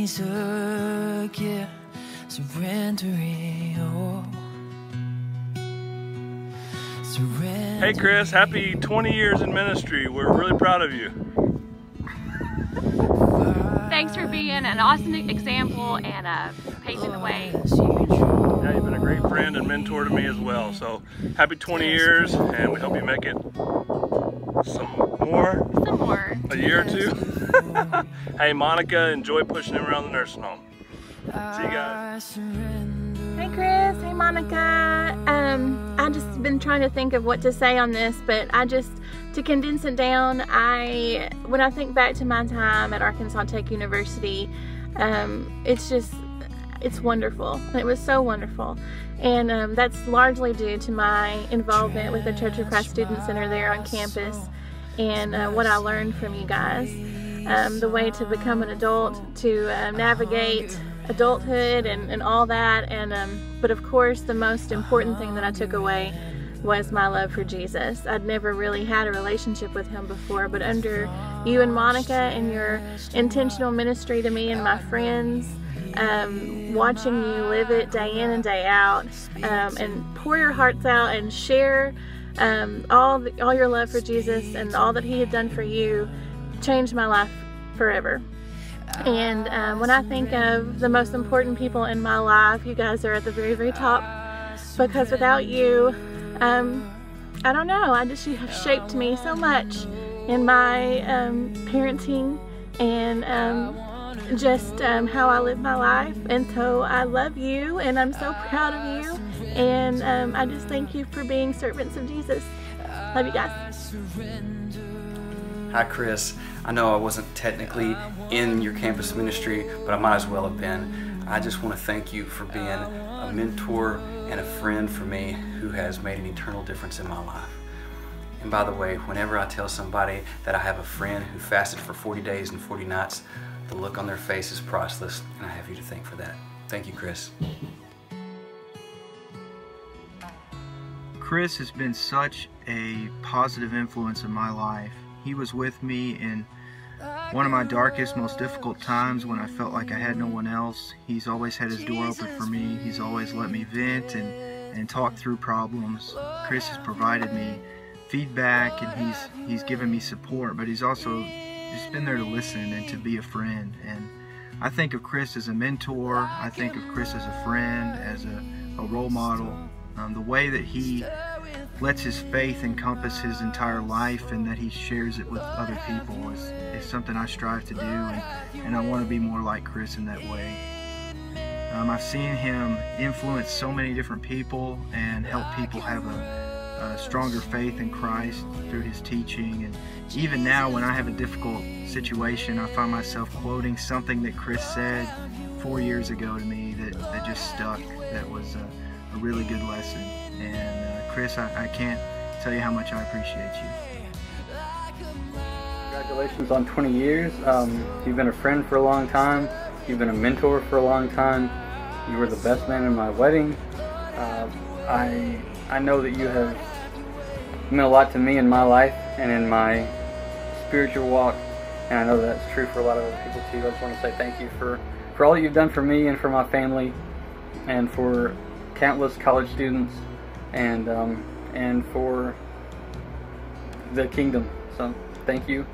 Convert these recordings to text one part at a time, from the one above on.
took you, surrendering all. Hey Chris, happy 20 years in ministry. We're really proud of you. Thanks for being an awesome example and paving the way. Yeah, you've been a great friend and mentor to me as well. So happy 20 years, and we hope you make it some more. A year or two. Hey Monica, enjoy pushing him around the nursing home. See you guys. Hey Chris, hey Monica. I just been trying to think of what to say on this, but to condense it down, when I think back to my time at Arkansas Tech University, it's wonderful. It was so wonderful. And that's largely due to my involvement with the Church of Christ Student Center there on campus, and what I learned from you guys. The way to become an adult, to navigate adulthood and all that, but of course the most important thing that I took away was my love for Jesus. I'd never really had a relationship with him before, but under you and Monica and your intentional ministry to me and my friends, watching you live it day in and day out, and pour your hearts out and share all your love for Jesus and all that he had done for you, changed my life forever. And when I think of the most important people in my life, you guys are at the very, very top, because without you, I don't know, you have shaped me so much in my parenting and how I live my life. And so I love you, and I'm so proud of you, and I just thank you for being servants of Jesus. Love you guys. Hi Chris, I know I wasn't technically in your campus ministry, but I might as well have been. I just want to thank you for being a mentor and a friend for me who has made an eternal difference in my life. And by the way, whenever I tell somebody that I have a friend who fasted for 40 days and 40 nights, the look on their face is priceless, and I have you to thank for that. Thank you, Chris. Chris has been such a positive influence in my life. He was with me in one of my darkest, most difficult times when I felt like I had no one else. He's always had his door open for me. He's always let me vent and talk through problems. Chris has provided me feedback, and he's given me support, but he's also just been there to listen and to be a friend. And I think of Chris as a mentor. I think of Chris as a friend, as a role model. The way that he lets his faith encompass his entire life and that he shares it with other people is something I strive to do, and I want to be more like Chris in that way. I've seen him influence so many different people and help people have a stronger faith in Christ through his teaching. And even now, when I have a difficult situation, I find myself quoting something that Chris said 4 years ago to me that just stuck, that was a really good lesson. And Chris, I can't tell you how much I appreciate you. Congratulations on 20 years. You've been a friend for a long time. You've been a mentor for a long time. You were the best man in my wedding. I know that you have meant a lot to me in my life and in my spiritual walk, and I know that's true for a lot of other people too. I just want to say thank you for all that you've done for me and for my family and for countless college students and for the kingdom. So thank you.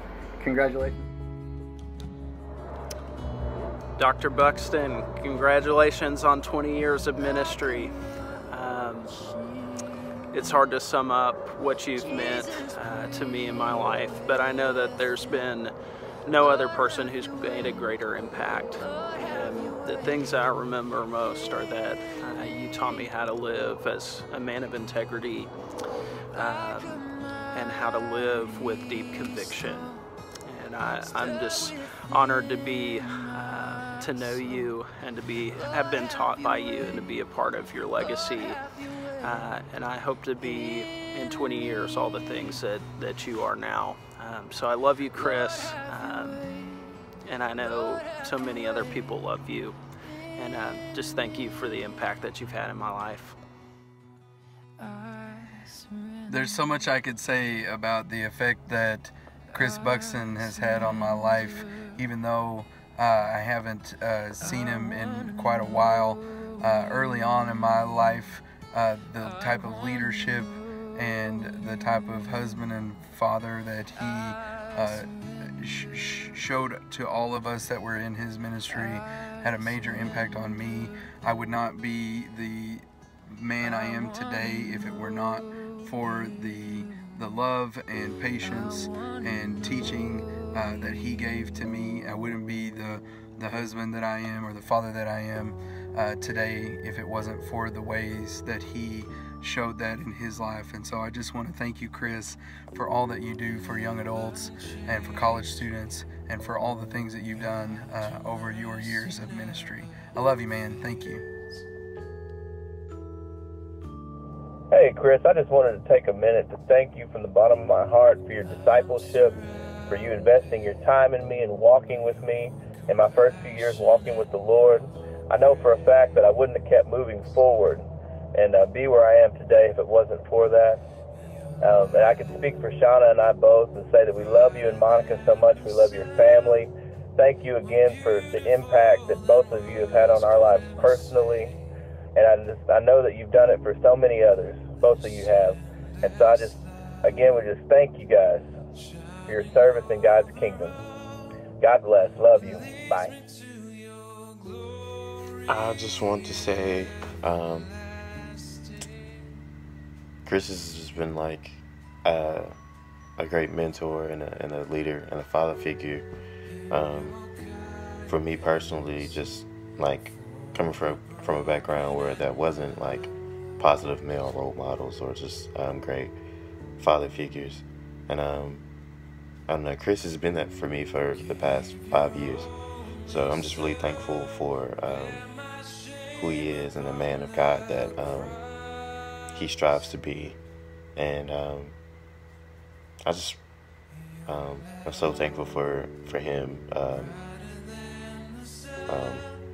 Congratulations. Dr. Buxton, congratulations on 20 years of ministry. It's hard to sum up what you've meant to me in my life, but I know that there's been no other person who's made a greater impact. And the things I remember most are that you taught me how to live as a man of integrity and how to live with deep conviction. And I'm just honored to be to know you and to have been taught by you and to be a part of your legacy. And I hope to be in 20 years all the things that you are now. So I love you, Chris, and I know so many other people love you. And just thank you for the impact that you've had in my life. There's so much I could say about the effect that Chris Buxton has had on my life, even though I haven't seen him in quite a while. Early on in my life, the type of leadership and the type of husband and father that he showed to all of us that were in his ministry had a major impact on me. I would not be the man I am today if it were not for the love and patience and teaching that he gave to me. I wouldn't be the husband that I am or the father that I am today if it wasn't for the ways that he showed that in his life. And so I just want to thank you, Chris, for all that you do for young adults and for college students and for all the things that you've done over your years of ministry. I love you, man. Thank you. Hey, Chris, I just wanted to take a minute to thank you from the bottom of my heart for your discipleship, for you investing your time in me and walking with me in my first few years walking with the Lord. I know for a fact that I wouldn't have kept moving forward and be where I am today if it wasn't for that. And I can speak for Shauna and I both and say that we love you and Monica so much. We love your family. Thank you again for the impact that both of you have had on our lives personally. And I know that you've done it for so many others. Both of you have. And so we just thank you guys for your service in God's kingdom. God bless. Love you. Bye. I just want to say, Chris has just been like a great mentor and a leader and a father figure. For me personally, just like coming from a background where that wasn't like positive male role models or just great father figures. And I don't know, Chris has been that for me for the past 5 years. So I'm just really thankful for who he is and the man of God that he strives to be. And I'm so thankful for him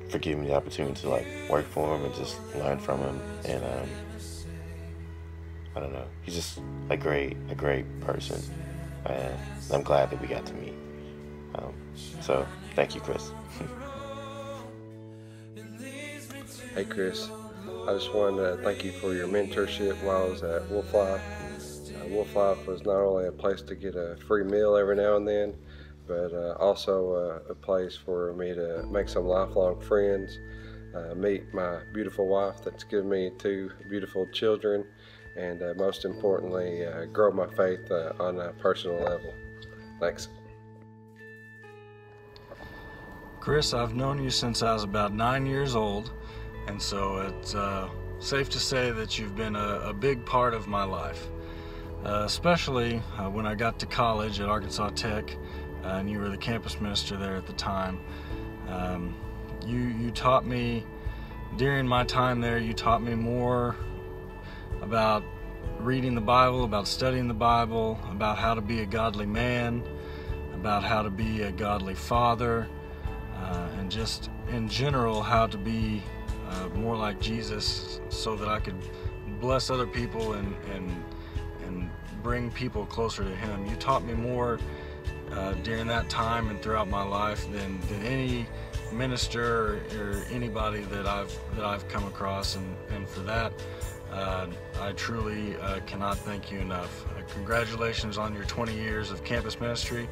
for giving me the opportunity to like work for him and just learn from him. And I don't know, he's just a great person, and I'm glad that we got to meet. So thank you, Chris. Hey Chris, I just wanted to thank you for your mentorship while I was at Wolf Life. Wolf Life was not only a place to get a free meal every now and then, but also a place for me to make some lifelong friends, meet my beautiful wife that's given me 2 beautiful children, and most importantly, grow my faith on a personal level. Thanks. Chris, I've known you since I was about 9 years old, and so it's safe to say that you've been a big part of my life, especially when I got to college at Arkansas Tech, and you were the campus minister there at the time. You taught me, during my time there, you taught me more about reading the Bible, about studying the Bible, about how to be a godly man, about how to be a godly father, and just in general how to be more like Jesus, so that I could bless other people and bring people closer to Him. You taught me more during that time and throughout my life than any minister or anybody that I've come across, and for that I truly cannot thank you enough. Congratulations on your 20 years of campus ministry.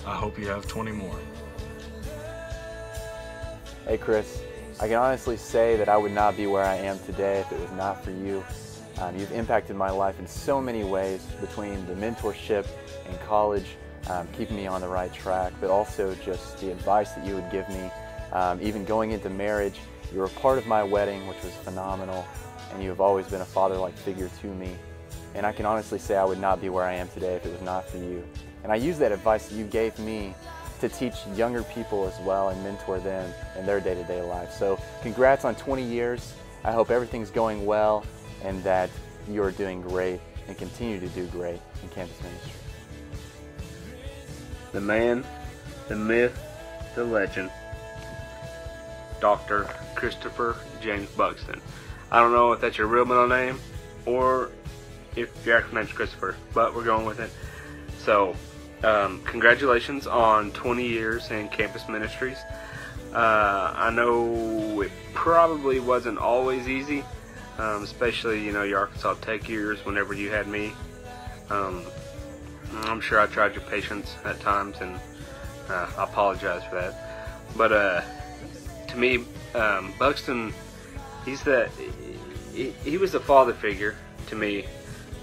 I hope you have 20 more. Hey Chris, I can honestly say that I would not be where I am today if it was not for you. You've impacted my life in so many ways, between the mentorship in college, keeping me on the right track, but also just the advice that you would give me. Even going into marriage, you were a part of my wedding, which was phenomenal, and you have always been a father-like figure to me. And I can honestly say I would not be where I am today if it was not for you. And I use that advice that you gave me to teach younger people as well and mentor them in their day-to-day life. So congrats on 20 years. I hope everything's going well and that you're doing great and continue to do great in campus ministry. The man, the myth, the legend, Dr. Christopher James Buxton. I don't know if that's your real middle name or if your actual name's Christopher, but we're going with it. So, congratulations on 20 years in campus ministries. I know it probably wasn't always easy, especially, you know, your Arkansas Tech years whenever you had me. I'm sure I tried your patience at times, and I apologize for that. But to me, Buxton, he was a father figure to me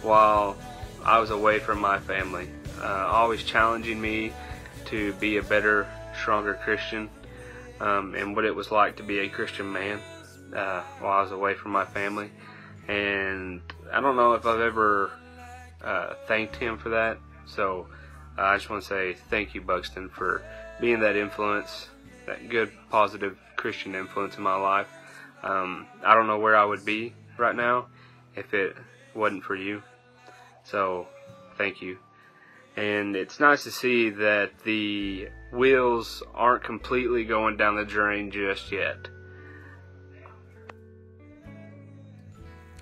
while I was away from my family, always challenging me to be a better, stronger Christian, and what it was like to be a Christian man while I was away from my family. And I don't know if I've ever thanked him for that. So I just want to say thank you, Buxton, for being that influence, that good, positive Christian influence in my life. I don't know where I would be right now if it wasn't for you. So thank you. And it's nice to see that the wheels aren't completely going down the drain just yet.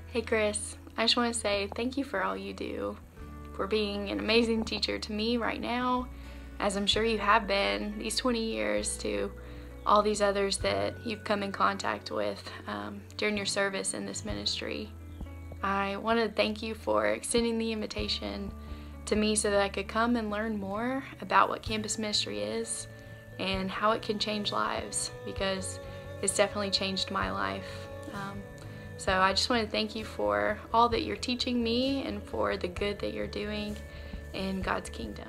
Hey Chris, I just want to say thank you for all you do, for being an amazing teacher to me right now, as I'm sure you have been these 20 years, to all these others that you've come in contact with during your service in this ministry. I want to thank you for extending the invitation to me so that I could come and learn more about what campus ministry is and how it can change lives, because it's definitely changed my life. So I just want to thank you for all that you're teaching me and for the good that you're doing in God's kingdom.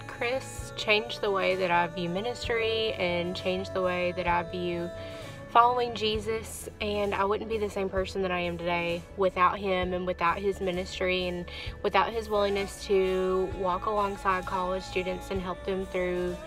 Chris changed the way that I view ministry and changed the way that I view following Jesus, and I wouldn't be the same person that I am today without him and without his ministry and without his willingness to walk alongside college students and help them through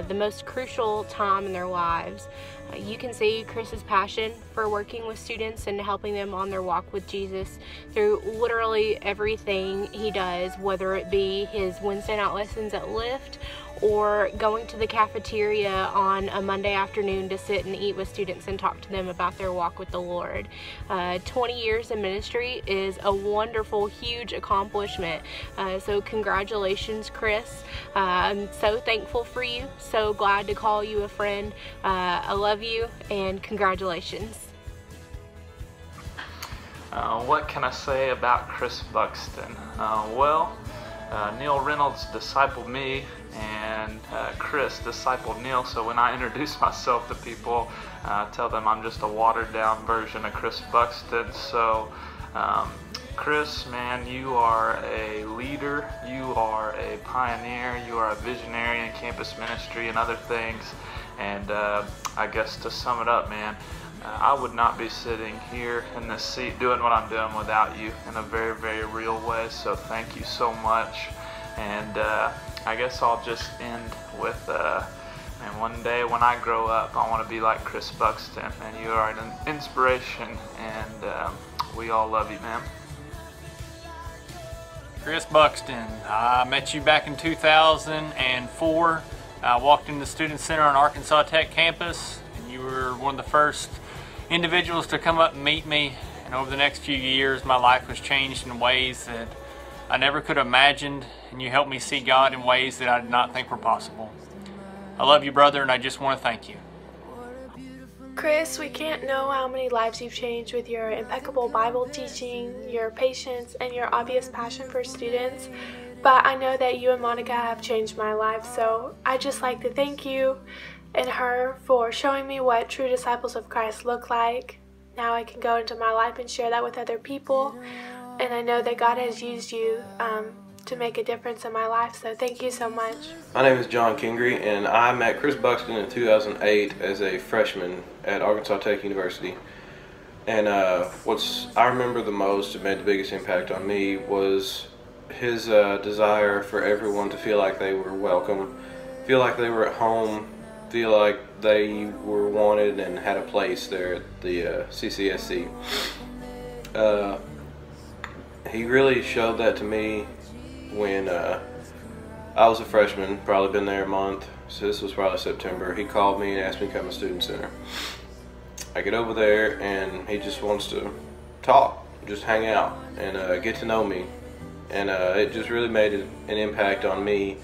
the most crucial time in their lives. You can see Chris's passion for working with students and helping them on their walk with Jesus through literally everything he does, whether it be his Wednesday night lessons at Lyft or going to the cafeteria on a Monday afternoon to sit and eat with students and talk to them about their walk with the Lord. 20 years in ministry is a wonderful, huge accomplishment. So congratulations, Chris. I'm so thankful for you, so glad to call you a friend. I love you, and congratulations. What can I say about Chris Buxton? Neil Reynolds discipled me, and Chris discipled Neil, so when I introduce myself to people, I tell them I'm just a watered down version of Chris Buxton. So Chris, man, you are a leader, you are a pioneer, you are a visionary in campus ministry and other things, and I guess to sum it up, man, I would not be sitting here in this seat doing what I'm doing without you in a very, very real way. So thank you so much. And I guess I'll just end with, and one day when I grow up, I want to be like Chris Buxton, and you are an inspiration, and we all love you, man. Chris Buxton, I met you back in 2004. I walked in the Student Center on Arkansas Tech campus, and you were one of the first individuals to come up and meet me. And over the next few years, my life was changed in ways that I never could have imagined, and you helped me see God in ways that I did not think were possible. I love you, brother, and I just want to thank you. Chris, we can't know how many lives you've changed with your impeccable Bible teaching, your patience, and your obvious passion for students, but I know that you and Monica have changed my life, so I'd just like to thank you and her for showing me what true disciples of Christ look like. Now I can go into my life and share that with other people, and I know that God has used you to make a difference in my life, so thank you so much. My name is John Kingry, and I met Chris Buxton in 2008 as a freshman at Arkansas Tech University. And what I remember the most and made the biggest impact on me was his desire for everyone to feel like they were welcome, feel like they were at home, feel like they were wanted and had a place there at the CCSC. He really showed that to me when I was a freshman, probably been there a month, so this was probably September. He called me and asked me to come to Student Center. I get over there and he just wants to talk, just hang out and get to know me. And it just really made an impact on me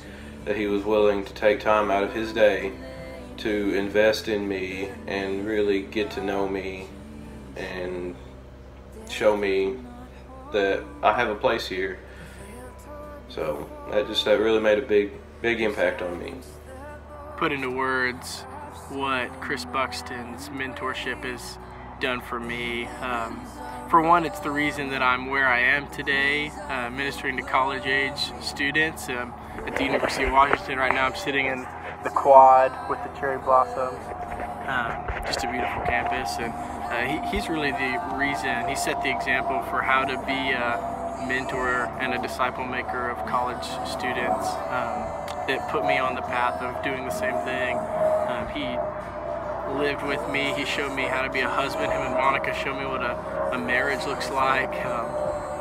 that he was willing to take time out of his day to invest in me and really get to know me and show me that I have a place here. So that really made a big impact on me. Put into words what Chris Buxton's mentorship has done for me. For one, it's the reason that I'm where I am today, ministering to college-age students at the University of Washington. Right now I'm sitting in the quad with the cherry blossoms. Just a beautiful campus, and he's really the reason. He set the example for how to be a mentor and a disciple maker of college students. It put me on the path of doing the same thing. He lived with me. He showed me how to be a husband. Him and Monica showed me what a marriage looks like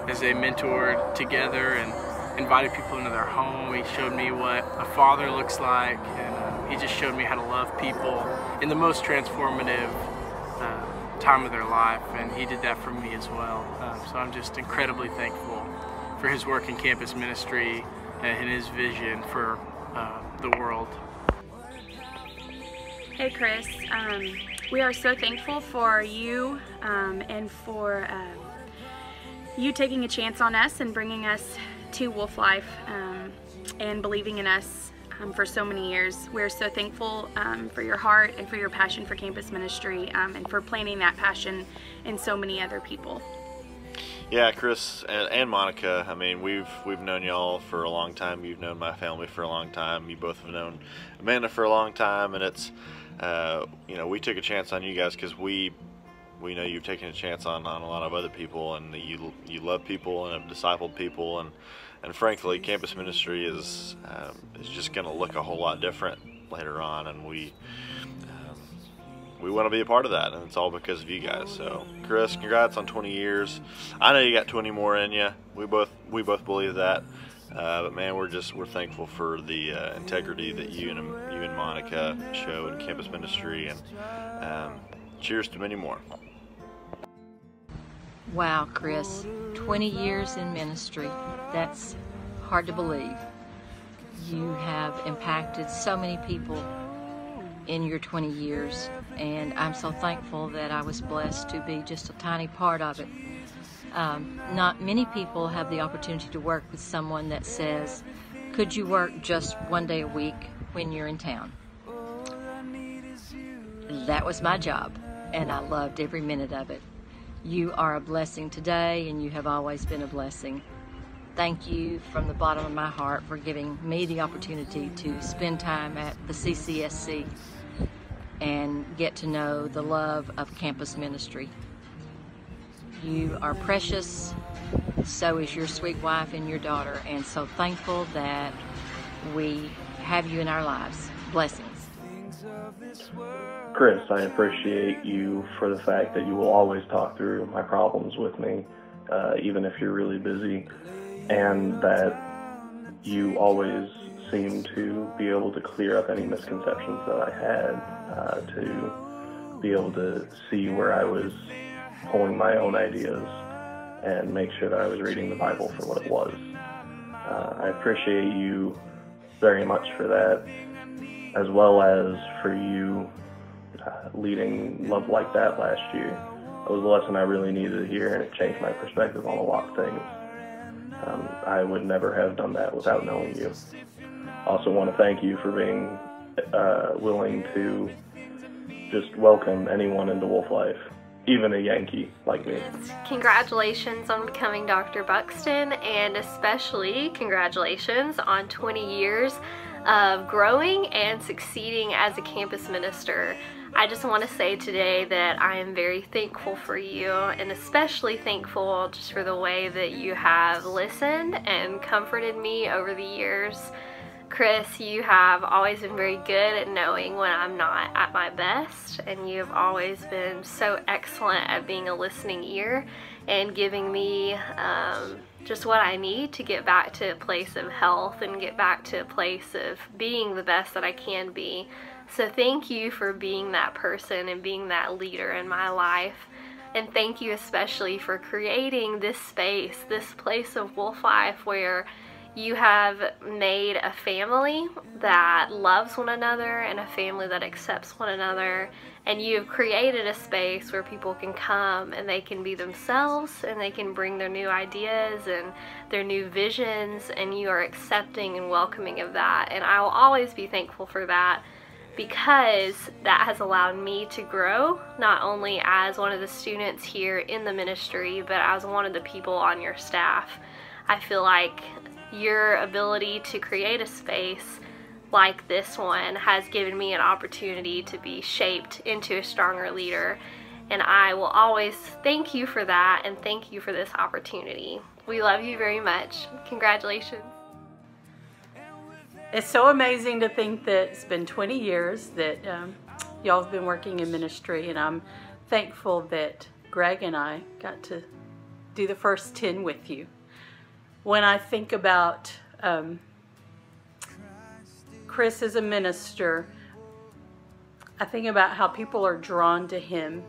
as they mentored together and invited people into their home. He showed me what a father looks like, and he just showed me how to love people in the most transformative time of their life, and he did that for me as well. So I'm just incredibly thankful for his work in campus ministry and his vision for the world. Hey Chris, we are so thankful for you and for you taking a chance on us and bringing us to Wolf Life and believing in us for so many years. We're so thankful for your heart and for your passion for campus ministry and for planting that passion in so many other people. Yeah, Chris and Monica, I mean, we've known y'all for a long time. You've known my family for a long time. You both have known Amanda for a long time, and it's you know, we took a chance on you guys because we know you've taken a chance on a lot of other people, and you love people and have discipled people, and frankly, campus ministry is just going to look a whole lot different later on, and we want to be a part of that, and it's all because of you guys. So, Chris, congrats on 20 years. I know you got 20 more in you. We both believe that. But man, we're thankful for the integrity that you and Monica show in campus ministry, and cheers to many more. Wow, Chris, 20 years in ministry. That's hard to believe. You have impacted so many people in your 20 years, and I'm so thankful that I was blessed to be just a tiny part of it. Not many people have the opportunity to work with someone that says, could you work just one day a week when you're in town? That was my job, and I loved every minute of it. You are a blessing today, and you have always been a blessing. Thank you from the bottom of my heart for giving me the opportunity to spend time at the CCSC and get to know the love of campus ministry. You are precious, so is your sweet wife and your daughter, and so thankful that we have you in our lives. Blessings. Chris, I appreciate you for the fact that you will always talk through my problems with me, even if you're really busy, and that you always seem to be able to clear up any misconceptions that I had, to be able to see where I was pulling my own ideas and make sure that I was reading the Bible for what it was. I appreciate you very much for that, as well as for you leading Love Like That last year. It was a lesson I really needed to hear, and it changed my perspective on a lot of things. I would never have done that without knowing you. Also want to thank you for being willing to just welcome anyone into Wolf Life, even a Yankee like me. Congratulations on becoming Dr. Buxton, and especially congratulations on 20 years of growing and succeeding as a campus minister. I just want to say today that I am very thankful for you, and especially thankful just for the way that you have listened and comforted me over the years. Chris, you have always been very good at knowing when I'm not at my best, and you have always been so excellent at being a listening ear and giving me just what I need to get back to a place of health and get back to a place of being the best that I can be. So thank you for being that person and being that leader in my life. And thank you especially for creating this space, this place of Wolf Life where You have made a family that loves one another and a family that accepts one another, and you have created a space where people can come and they can be themselves and they can bring their new ideas and their new visions, and you are accepting and welcoming of that. And I will always be thankful for that, because that has allowed me to grow, not only as one of the students here in the ministry, but as one of the people on your staff. I feel like your ability to create a space like this one has given me an opportunity to be shaped into a stronger leader, and I will always thank you for that and thank you for this opportunity. We love you very much. Congratulations. It's so amazing to think that it's been 20 years that y'all have been working in ministry, and I'm thankful that Greg and I got to do the first 10 with you. When I think about Chris as a minister, I think about how people are drawn to him,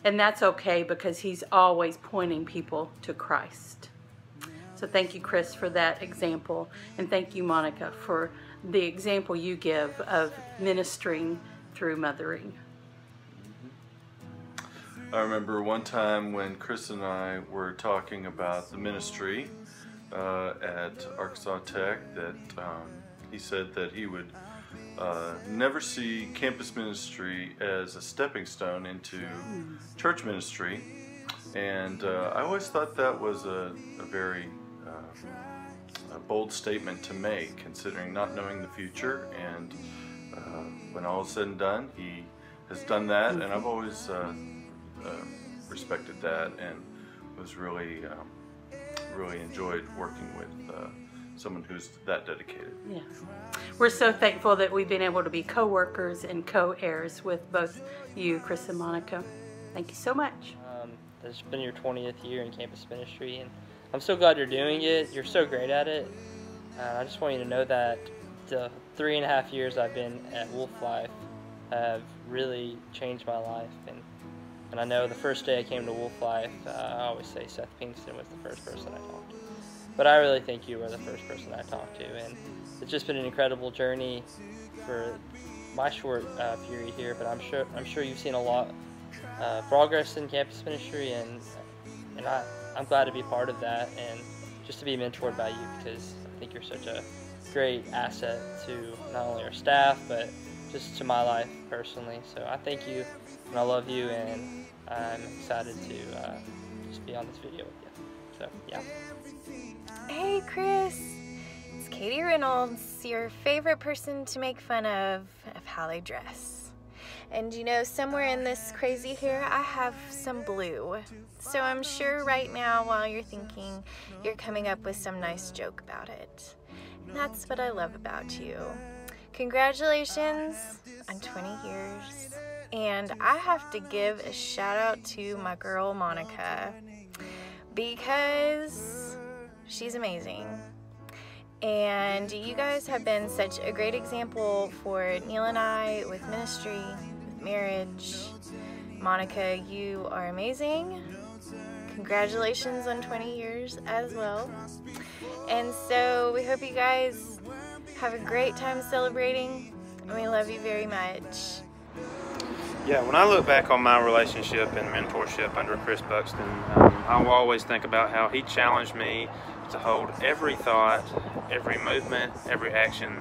and that's okay because he's always pointing people to Christ. So thank you, Chris, for that example, and thank you, Monica, for the example you give of ministering through mothering. I remember one time when Chris and I were talking about the ministry at Arkansas Tech, that he said that he would never see campus ministry as a stepping stone into church ministry, and I always thought that was a very bold statement to make, considering not knowing the future. And when all is said and done, he has done that, and I've always respected that, and was really enjoyed working with someone who's that dedicated. Yeah, we're so thankful that we've been able to be co-workers and co-heirs with both you, Chris and Monica. Thank you so much. It's been your 20th year in campus ministry, and I'm so glad you're doing it. You're so great at it. I just want you to know that the 3.5 years I've been at Wolf Life have really changed my life. And I know the first day I came to Wolf Life, I always say Seth Pinkston was the first person I talked to. But I really think you were the first person I talked to. And it's just been an incredible journey for my short period here, but I'm sure you've seen a lot of progress in campus ministry, and I'm glad to be part of that and just to be mentored by you, because I think you're such a great asset to not only our staff, but just to my life personally. So I thank you, and I love you, and I'm excited to just be on this video with you. So, yeah. Hey, Chris. It's Katie Reynolds, your favorite person to make fun of how they dress. And you know, somewhere in this crazy hair, I have some blue. So I'm sure right now, while you're thinking, you're coming up with some nice joke about it. And that's what I love about you. Congratulations on 20 years. And I have to give a shout out to my girl, Monica, because she's amazing. And you guys have been such a great example for Neil and I with ministry, with marriage. Monica, you are amazing. Congratulations on 20 years as well. And so we hope you guys have a great time celebrating, and we love you very much. Yeah, when I look back on my relationship and mentorship under Chris Buxton, I will always think about how he challenged me to hold every thought, every movement, every action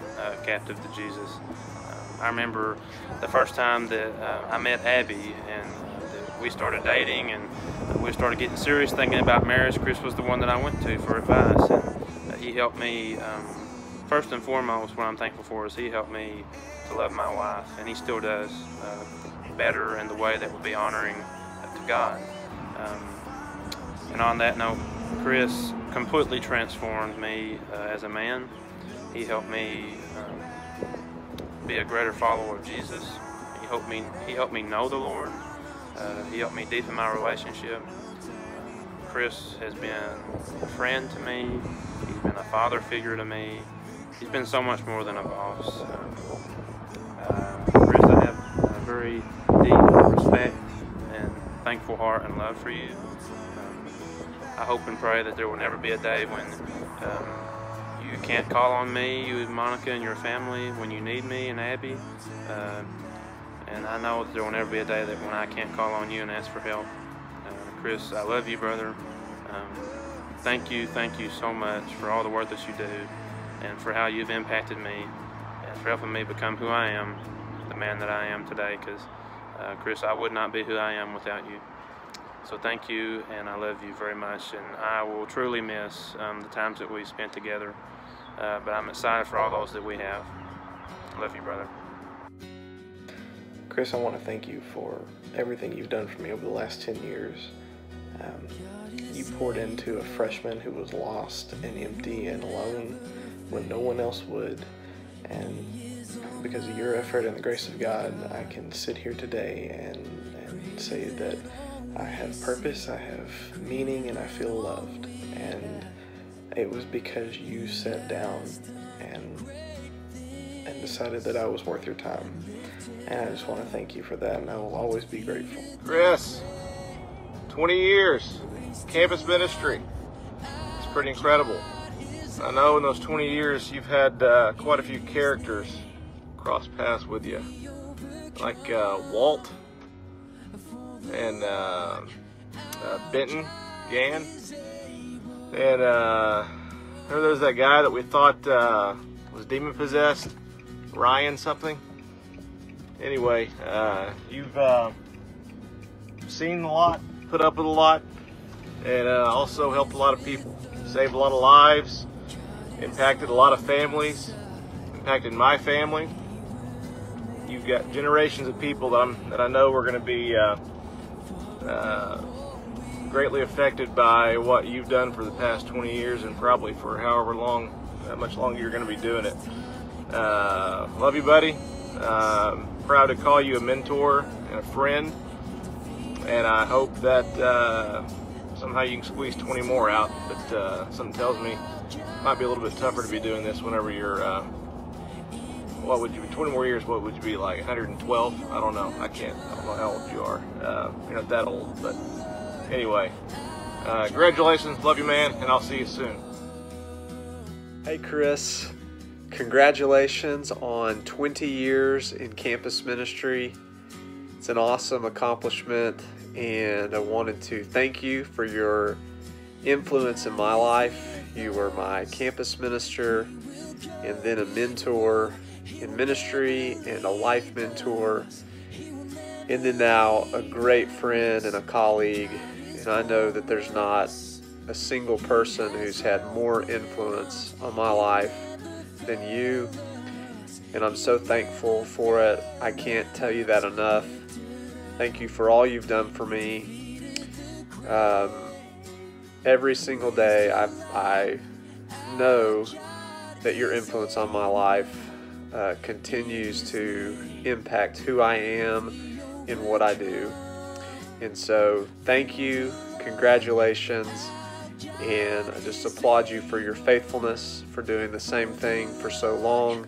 captive to Jesus. I remember the first time that I met Abby, and we started dating, and we started getting serious thinking about marriage. Chris was the one that I went to for advice, and he helped me. First and foremost, what I'm thankful for is he helped me to love my wife, and he still does, better in the way that will be honoring to God. And on that note, Chris completely transformed me as a man. He helped me be a greater follower of Jesus. He helped me know the Lord. He helped me deepen my relationship. Chris has been a friend to me. He's been a father figure to me. He's been so much more than a boss. Chris, I have a very deep respect and thankful heart and love for you. I hope and pray that there will never be a day when you can't call on me, you and Monica and your family, when you need me, and Abby. And I know that there will never be a day that when I can't call on you and ask for help. Chris, I love you, brother. Thank you so much for all the work that you do and for how you've impacted me and for helping me become who I am, the man that I am today, because Chris, I would not be who I am without you. So thank you, and I love you very much, and I will truly miss the times that we spent together, but I'm excited for all those that we have. I love you, brother. Chris, I want to thank you for everything you've done for me over the last 10 years. You poured into a freshman who was lost and empty and alone when no one else would, and because of your effort and the grace of God, I can sit here today and say that I have purpose, I have meaning, and I feel loved. And it was because you sat down and decided that I was worth your time. And I just want to thank you for that, and I will always be grateful. Chris, 20 years, campus ministry. It's pretty incredible. I know in those 20 years you've had quite a few characters cross paths with you, like Walt and Benton, Gann, and remember there's that guy that we thought was demon possessed, Ryan something. Anyway, you've seen a lot, put up with a lot, and also helped a lot of people, saved a lot of lives, impacted a lot of families, impacted my family. You've got generations of people that I know are going to be greatly affected by what you've done for the past 20 years and probably for however long, much longer you're going to be doing it. Love you, buddy. Proud to call you a mentor and a friend, and I hope that somehow you can squeeze 20 more out, but something tells me it might be a little bit tougher to be doing this whenever you're what would you be, 20 more years, what would you be, like 112? I don't know. I don't know how old you are. You're not that old, but anyway. Congratulations, love you, man, and I'll see you soon. Hey, Chris. Congratulations on 20 years in campus ministry. It's an awesome accomplishment, and I wanted to thank you for your influence in my life. You were my campus minister, and then a mentor in ministry and a life mentor, and then now a great friend and a colleague. And I know that there's not a single person who's had more influence on my life than you, and I'm so thankful for it. I can't tell you that enough. Thank you for all you've done for me. Every single day I know that your influence on my life continues to impact who I am and what I do. And so thank you, congratulations, and I just applaud you for your faithfulness, for doing the same thing for so long.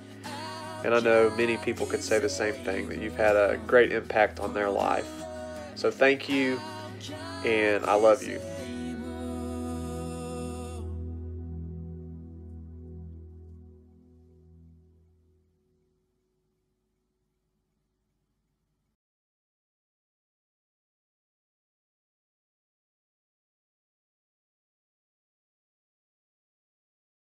And I know many people could say the same thing, that you've had a great impact on their life. So thank you, and I love you.